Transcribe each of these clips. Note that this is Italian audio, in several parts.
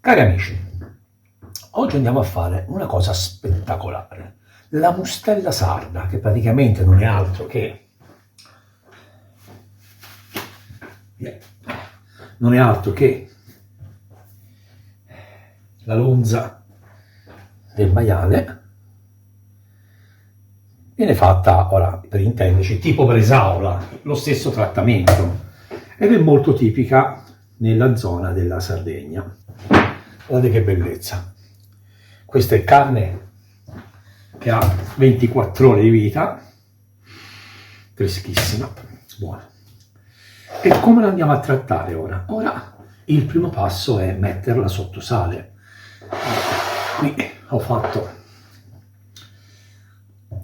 Cari amici, oggi andiamo a fare una cosa spettacolare, la mustella sarda, che praticamente non è altro che la lonza del maiale. Viene fatta, ora per intenderci, tipo bresaola, lo stesso trattamento, ed è molto tipica nella zona della Sardegna. Guardate che bellezza, questa è carne che ha 24 ore di vita, freschissima, buona. E come la andiamo a trattare ora? Ora il primo passo è metterla sotto sale. Qui ho fatto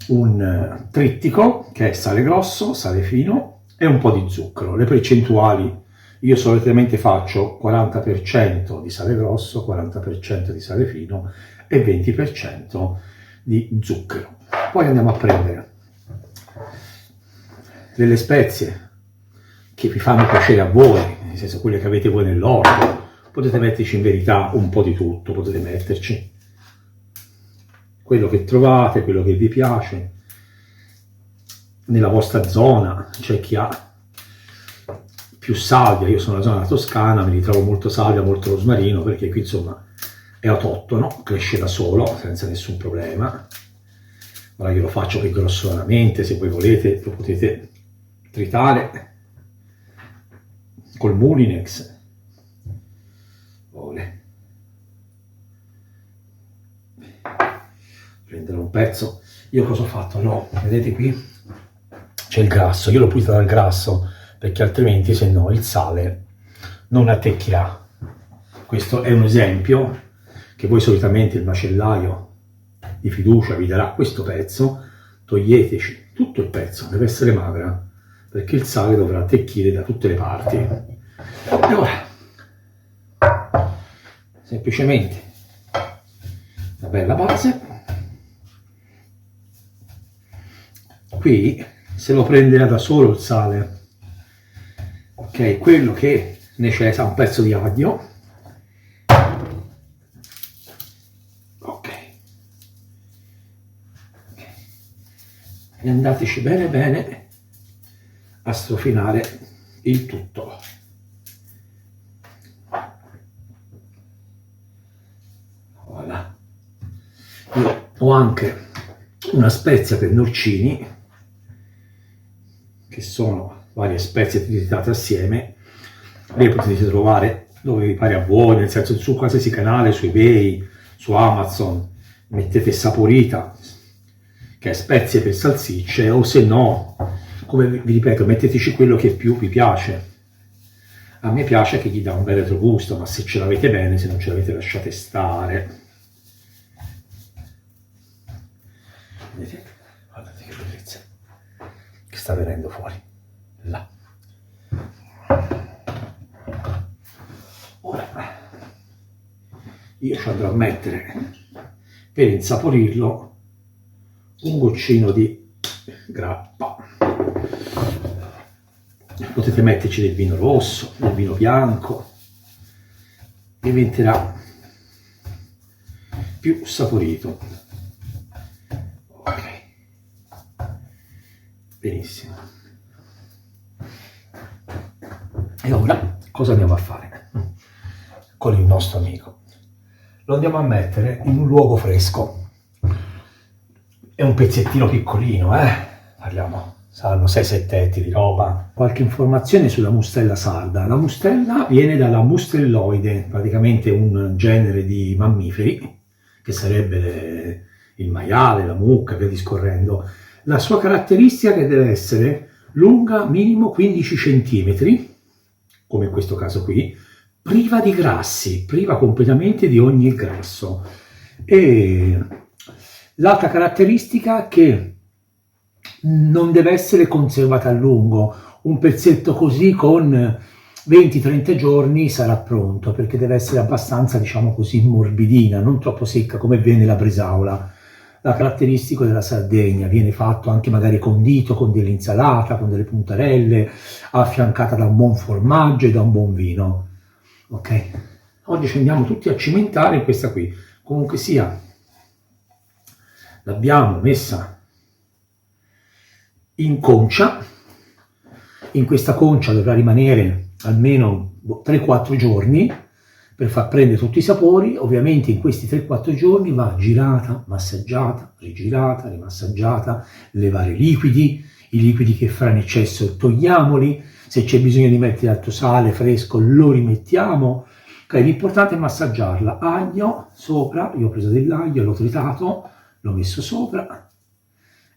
un trittico che è sale grosso, sale fino e un po' di zucchero. Le percentuali: io solitamente faccio 40% di sale grosso, 40% di sale fino e 20% di zucchero. Poi andiamo a prendere delle spezie che vi fanno piacere a voi, nel senso quelle che avete voi nell'orto. Potete metterci in verità un po' di tutto, potete metterci quello che trovate, quello che vi piace. Nella vostra zona c'è chi ha più salvia, io sono nella zona toscana, mi ritrovo molto salvia, molto rosmarino, perché qui insomma è autoctono, cresce da solo, senza nessun problema. Ora io lo faccio più grossolanamente, se voi volete lo potete tritare col Mulinex. Prendere un pezzo. Io cosa ho fatto? No, vedete qui c'è il grasso, io l'ho pulito dal grasso perché altrimenti se no il sale non attecchirà. Questo è un esempio che voi solitamente il macellaio di fiducia vi darà questo pezzo, toglieteci tutto il pezzo, deve essere magra perché il sale dovrà attecchire da tutte le parti. E ora semplicemente una bella base. Qui se lo prenderà da solo il sale, ok? Quello che necessita un pezzo di aglio, ok, e andateci bene bene a strofinare il tutto. Voilà. Io ho anche una spezia per norcini, che sono varie spezie tritate assieme. Le potete trovare dove vi pare a voi, nel senso su qualsiasi canale, su eBay, su Amazon. Mettete Saporita, che è spezie per salsicce, o se no, come vi ripeto, metteteci quello che più vi piace. A me piace che gli dà un bel retrogusto, ma se ce l'avete bene, se non ce l'avete lasciate stare. Vedete? Guardate che bellezza che sta venendo fuori là. Ora io ci andrò a mettere, per insaporirlo, un goccino di grappa. Potete metterci del vino rosso, del vino bianco, diventerà più saporito. Ok, benissimo. E ora cosa andiamo a fare con il nostro amico? Lo andiamo a mettere in un luogo fresco. È un pezzettino piccolino, parliamo, saranno 6-7 etti di roba. Qualche informazione sulla mustella sarda. La mustella viene dalla mustelloide, praticamente un genere di mammiferi, che sarebbe il maiale, la mucca, via discorrendo. La sua caratteristica è che deve essere lunga minimo 15 cm, come in questo caso qui, priva di grassi, priva completamente di ogni grasso. E l'altra caratteristica è che non deve essere conservata a lungo. Un pezzetto così con 20-30 giorni sarà pronto, perché deve essere abbastanza, diciamo così, morbidina, non troppo secca come viene la bresaola. La caratteristica della Sardegna viene fatto anche magari condito con dell'insalata, con delle puntarelle, affiancata da un buon formaggio e da un buon vino. Ok? Oggi ci andiamo tutti a cimentare in questa qui. Comunque sia, l'abbiamo messa in concia. In questa concia dovrà rimanere almeno 3-4 giorni per far prendere tutti i sapori. Ovviamente in questi 3-4 giorni va girata, massaggiata, rigirata, rimassaggiata, levare i liquidi che farà in eccesso togliamoli, se c'è bisogno di mettere altro sale fresco lo rimettiamo. Okay, l'importante è massaggiarla. Aglio sopra, io ho preso dell'aglio, l'ho tritato, l'ho messo sopra.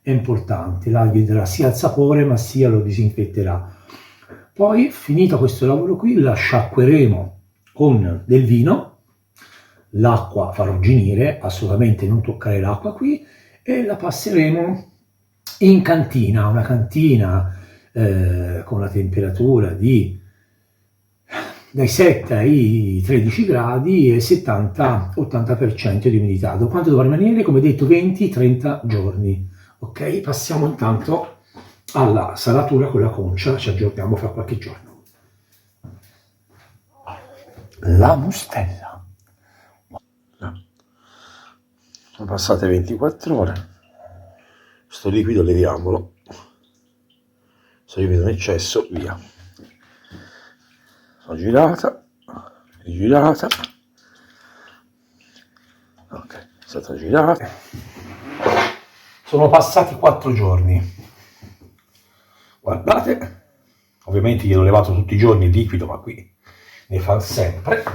È importante, l'aglio darà sia il sapore ma sia lo disinfetterà. Poi, finito questo lavoro qui, la sciacqueremo con del vino, l'acqua fa arrugginire, assolutamente non toccare l'acqua qui, e la passeremo in cantina, una cantina con la temperatura dai 7 ai 13 gradi e 70-80% di umidità. Quanto dovrà rimanere? Come detto 20-30 giorni. Ok, passiamo intanto alla salatura con la concia, ci aggiorniamo fra qualche giorno. La mustella. Sono passate 24 ore. Sto liquido leviamolo. Sto liquido in eccesso, via. Sono girata, rigirata. Ok, è stata girata. Sono passati 4 giorni. Guardate, ovviamente gliel'ho levato tutti i giorni il liquido, ma qui ne fa sempre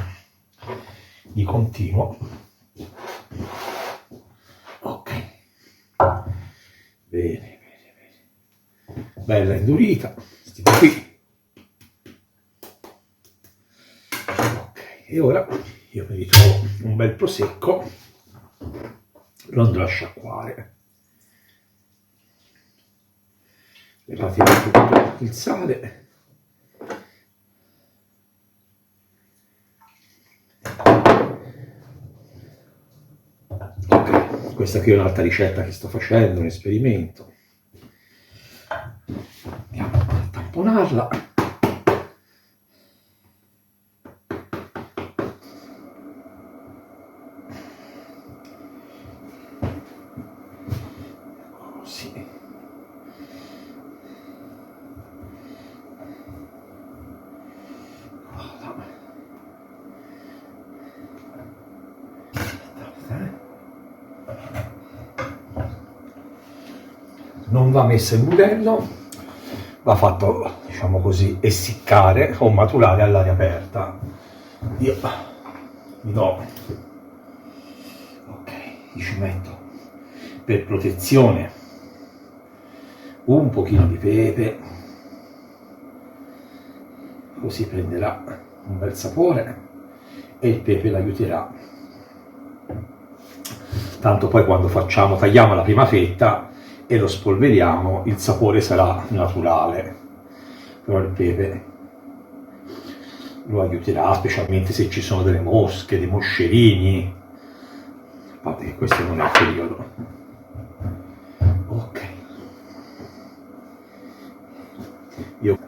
di continuo. Ok, bene, bella indurita, questi qui. Ok, e ora io mi ritrovo un bel prosecco, lo andrò a sciacquare. Levatevi tutto il sale. Ok, questa qui è un'altra ricetta che sto facendo, un esperimento. Andiamo a tamponarla. Così. Non va messa in budello, va fatto, diciamo così, essiccare o maturare all'aria aperta. Io mi do, ok, ci metto per protezione un pochino di pepe, così prenderà un bel sapore e il pepe l'aiuterà. Tanto poi quando tagliamo la prima fetta e lo spolveriamo, il sapore sarà naturale, però il pepe lo aiuterà, specialmente se ci sono delle mosche, dei moscerini. A parte che questo non è il periodo. Ok, io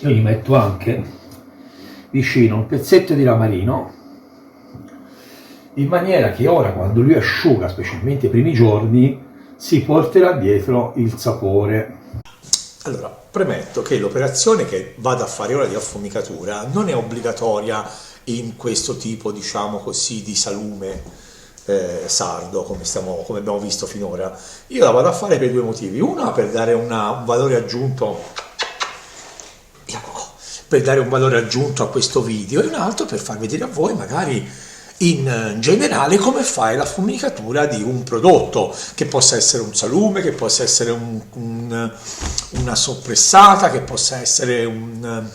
gli metto anche vicino un pezzetto di ramarino, in maniera che ora, quando lui asciuga, specialmente i primi giorni, si porterà dietro il sapore. Allora, premetto che l'operazione che vado a fare ora di affumicatura non è obbligatoria in questo tipo, diciamo così, di salume sardo, come abbiamo visto finora. Io la vado a fare per 2 motivi. Uno, per dare un valore aggiunto a questo video, e un altro per far vedere a voi magari in generale come fare la fumicatura di un prodotto, che possa essere un salume, che possa essere una soppressata, che possa essere un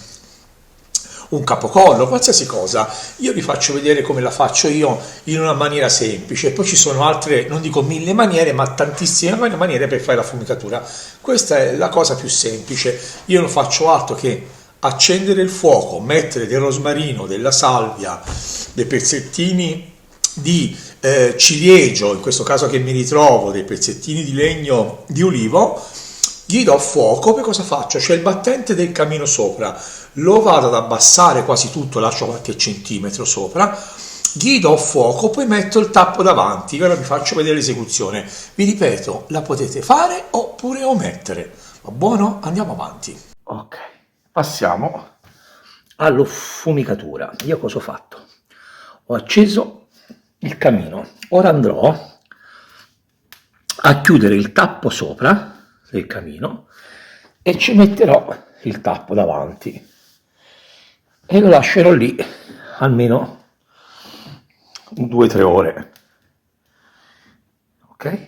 capocollo, qualsiasi cosa. Io vi faccio vedere come la faccio io in una maniera semplice, poi ci sono altre, non dico 1000 maniere, ma tantissime maniere per fare la fumicatura. Questa è la cosa più semplice. Io non faccio altro che accendere il fuoco, mettere del rosmarino, della salvia, dei pezzettini di ciliegio, in questo caso che mi ritrovo, dei pezzettini di legno di ulivo, Ghido a fuoco, poi cosa faccio? C'è il battente del camino sopra, lo vado ad abbassare quasi tutto, lascio qualche centimetro sopra, ghido a fuoco, poi metto il tappo davanti, ora vi faccio vedere l'esecuzione. Vi ripeto, la potete fare oppure omettere. Va buono? Andiamo avanti. Ok, passiamo all'affumicatura. Io cosa ho fatto? Ho acceso il camino. Ora andrò a chiudere il tappo sopra del camino e ci metterò il tappo davanti e lo lascerò lì almeno 2-3 ore. Ok?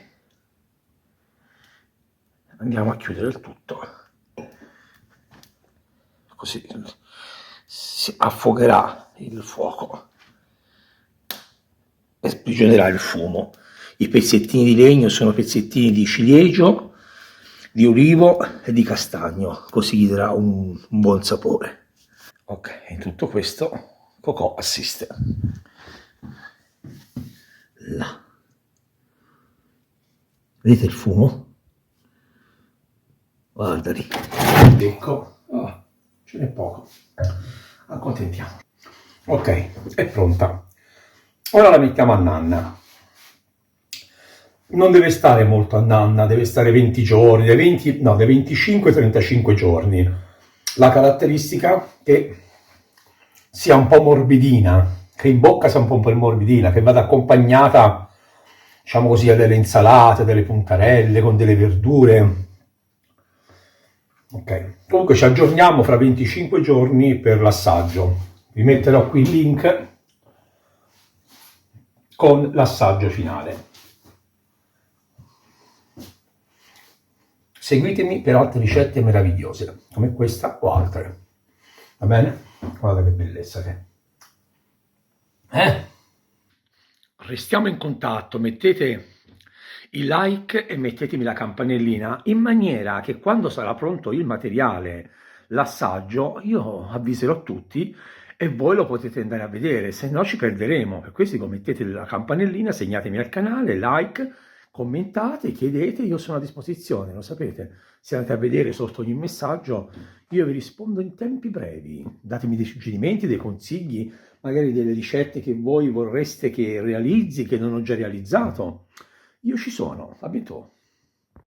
Andiamo a chiudere il tutto, così si affogherà il fuoco e sprigionerà il fumo. I pezzettini di legno sono pezzettini di ciliegio, di olivo e di castagno, così gli darà un buon sapore. Ok, in tutto questo Coco assiste. Là. Vedete il fumo? Guarda lì. Ecco, oh, ce n'è poco. Accontentiamo. Ok, è pronta. Ora la mettiamo a nanna. Non deve stare molto a nanna, deve stare 20 giorni, dai 25 ai 35 giorni. La caratteristica è che sia un po' morbidina, che in bocca sia un po' morbidina, che vada accompagnata, diciamo così, a delle insalate, delle puntarelle, con delle verdure. Ok, comunque ci aggiorniamo fra 25 giorni per l'assaggio. Vi metterò qui il link con l'assaggio finale. Seguitemi per altre ricette meravigliose, come questa o altre. Va bene? Guarda che bellezza che è. Restiamo in contatto, mettete il like e mettetemi la campanellina in maniera che quando sarà pronto il materiale, l'assaggio, io avviserò tutti e voi lo potete andare a vedere, se no ci perderemo. Per questo mettete la campanellina, segnatemi al canale, like, commentate, chiedete, io sono a disposizione, lo sapete. Se andate a vedere sotto ogni messaggio, io vi rispondo in tempi brevi. Datemi dei suggerimenti, dei consigli, magari delle ricette che voi vorreste che realizzi, che non ho già realizzato. Io ci sono, a bientôt.